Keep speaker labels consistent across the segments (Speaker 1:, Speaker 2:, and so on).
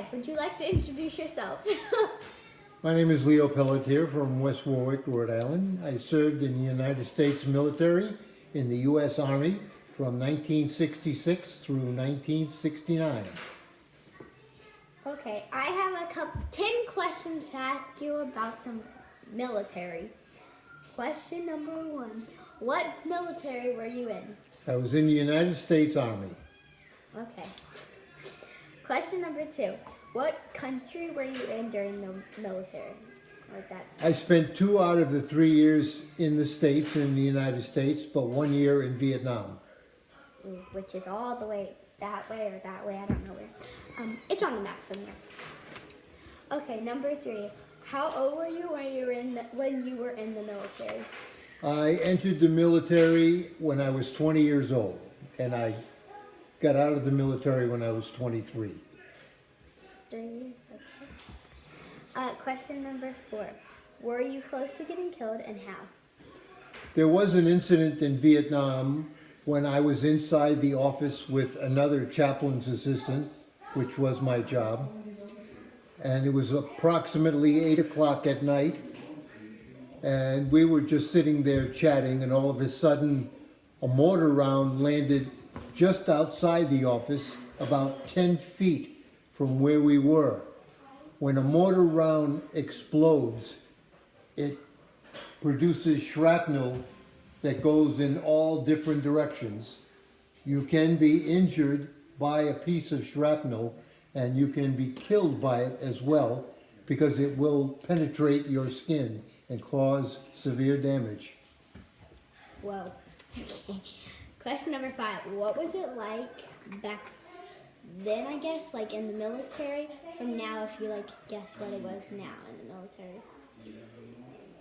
Speaker 1: Okay, would you like to introduce yourself?
Speaker 2: My name is Leo Pelletier from West Warwick, Rhode Island. I served in the United States military in the U.S. Army from 1966 through 1969.
Speaker 1: Okay, I have 10 questions to ask you about the military. Question number 1. What military were you in?
Speaker 2: I was in the United States Army.
Speaker 1: Okay. Question number 2. What country were you in during the military? Like that.
Speaker 2: I spent 2 out of the 3 years in the States, in the United States, but 1 year in Vietnam.
Speaker 1: Which is all the way that way or that way, I don't know where. It's on the map somewhere. Okay, number 3. How old were you when you were in the military?
Speaker 2: I entered the military when I was 20 years old, and I got out of the military when I was 23.
Speaker 1: 3 years, okay. Question number 4. Were you close to getting killed and how?
Speaker 2: There was an incident in Vietnam when I was inside the office with another chaplain's assistant, which was my job. And it was approximately 8 o'clock at night. And we were just sitting there chatting, and all of a sudden a mortar round landed just outside the office, about 10 feet from where we were. When a mortar round explodes, it produces shrapnel that goes in all different directions. You can be injured by a piece of shrapnel, and you can be killed by it as well, because it will penetrate your skin and cause severe damage.
Speaker 1: Whoa. Okay. Question number 5. What was it like back then, I guess, like in the military, from now, if you guess what it was now in the military?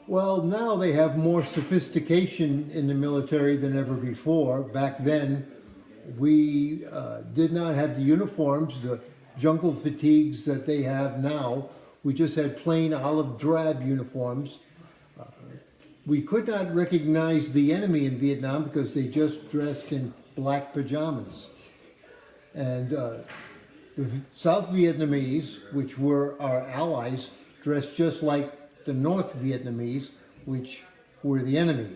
Speaker 2: Well, now they have more sophistication in the military than ever before. Back then, we did not have the uniforms, the jungle fatigues that they have now. We just had plain olive drab uniforms. We could not recognize the enemy in Vietnam because they just dressed in black pajamas. And the South Vietnamese, which were our allies, dressed just like the North Vietnamese, which were the enemy.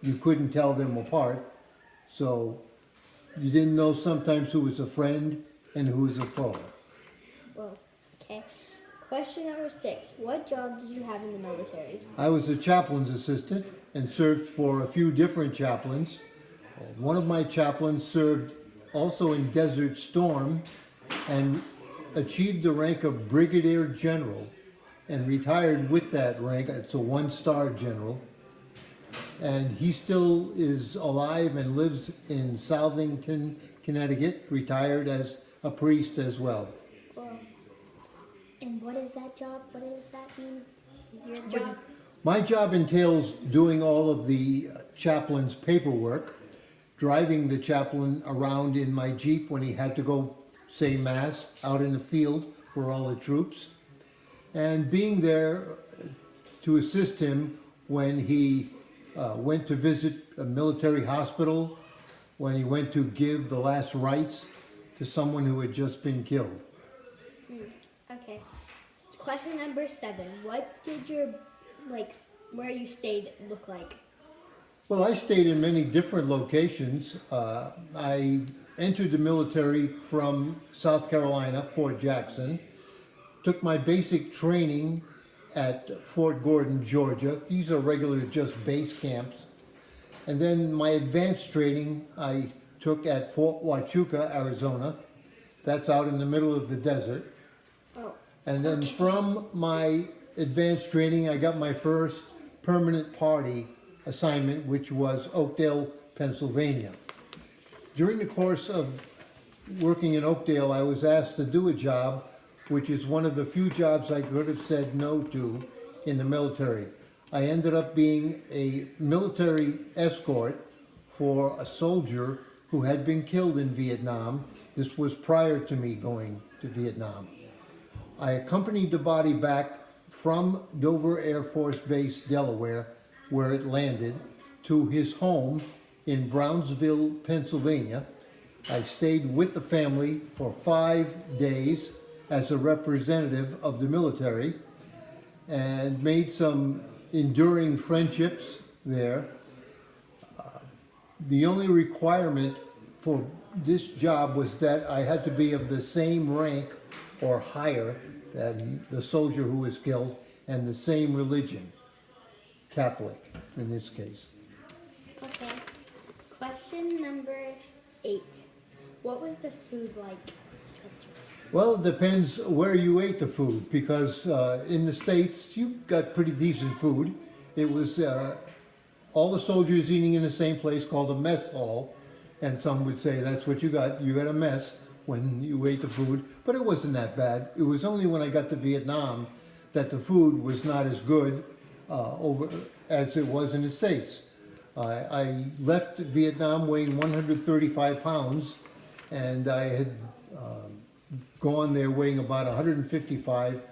Speaker 2: You couldn't tell them apart, so you didn't know sometimes who was a friend and who was a foe.
Speaker 1: Well, okay. Question number 6. What job did you have in the military?
Speaker 2: I was a chaplain's assistant and served for a few different chaplains. One of my chaplains served also in Desert Storm and achieved the rank of Brigadier General and retired with that rank. It's a 1-star general. And he still is alive and lives in Southington, Connecticut, retired as a priest as well.
Speaker 1: Well, and what is that job? What does that mean? Your job?
Speaker 2: My job entails doing all of the chaplain's paperwork, driving the chaplain around in my Jeep when he had to go say Mass out in the field for all the troops, and being there to assist him when he went to visit a military hospital, when he went to give the last rites to someone who had just been killed.
Speaker 1: Okay. Question number 7. What did where you stayed look like?
Speaker 2: Well, I stayed in many different locations. I entered the military from South Carolina, Fort Jackson, took my basic training at Fort Gordon, Georgia. These are regular just base camps. And then my advanced training I took at Fort Huachuca, Arizona. That's out in the middle of the desert.
Speaker 1: Oh.
Speaker 2: And then
Speaker 1: Okay.
Speaker 2: from my advanced training, I got my first permanent party assignment, which was Oakdale, Pennsylvania. During the course of working in Oakdale, I was asked to do a job which is one of the few jobs I could have said no to in the military. I ended up being a military escort for a soldier who had been killed in Vietnam. This was prior to me going to Vietnam. I accompanied the body back from Dover Air Force Base, Delaware, where it landed, to his home in Brownsville, Pennsylvania. I stayed with the family for 5 days as a representative of the military and made some enduring friendships there. The only requirement for this job was that I had to be of the same rank or higher than the soldier who was killed and the same religion, Catholic in this case.
Speaker 1: Okay. Question number 8. What was the food like?
Speaker 2: Well, it depends where you ate the food, because in the States, you got pretty decent food. It was all the soldiers eating in the same place called a mess hall, and some would say that's what you got a mess when you ate the food, but it wasn't that bad. It was only when I got to Vietnam that the food was not as good as it was in the States. I left Vietnam weighing 135 pounds, and I had gone there weighing about 155.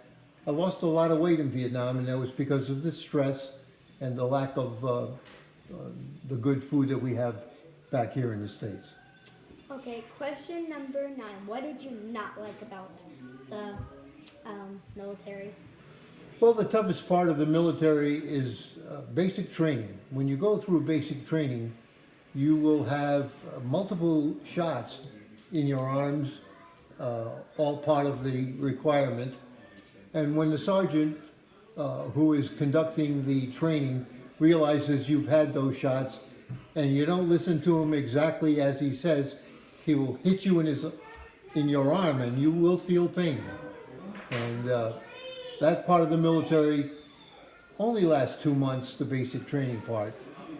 Speaker 2: I lost a lot of weight in Vietnam, and that was because of the stress and the lack of the good food that we have back here in the States.
Speaker 1: Okay, question number 9. What did you not like about the military?
Speaker 2: Well, the toughest part of the military is basic training. When you go through basic training, you will have multiple shots in your arms, all part of the requirement. And when the sergeant who is conducting the training realizes you've had those shots and you don't listen to him exactly as he says, he will hit you in your arm and you will feel pain. And that part of the military only lasts 2 months, the basic training part.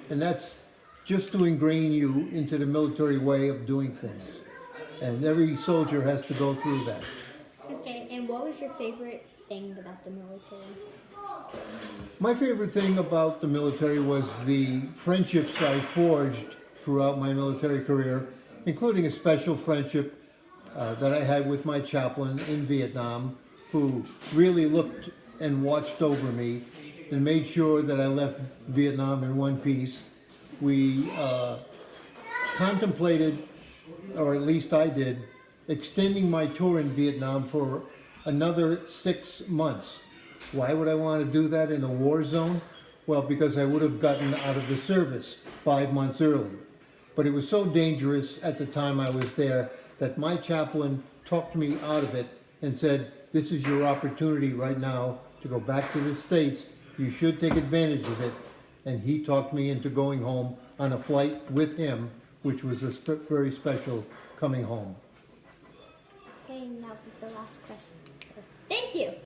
Speaker 2: And that's just to ingrain you into the military way of doing things. And every soldier has to go through that.
Speaker 1: Okay, and what was your favorite thing about the military?
Speaker 2: My favorite thing about the military was the friendships I forged throughout my military career, including a special friendship that I had with my chaplain in Vietnam, who really looked and watched over me and made sure that I left Vietnam in one piece. We contemplated, or at least I did, extending my tour in Vietnam for another 6 months. Why would I want to do that in a war zone? Well, because I would have gotten out of the service 5 months early. But it was so dangerous at the time I was there that my chaplain talked me out of it and said, this is your opportunity right now to go back to the States. You should take advantage of it. And he talked me into going home on a flight with him, which was a very special coming home.
Speaker 1: Okay, and that was the last question. So, thank you.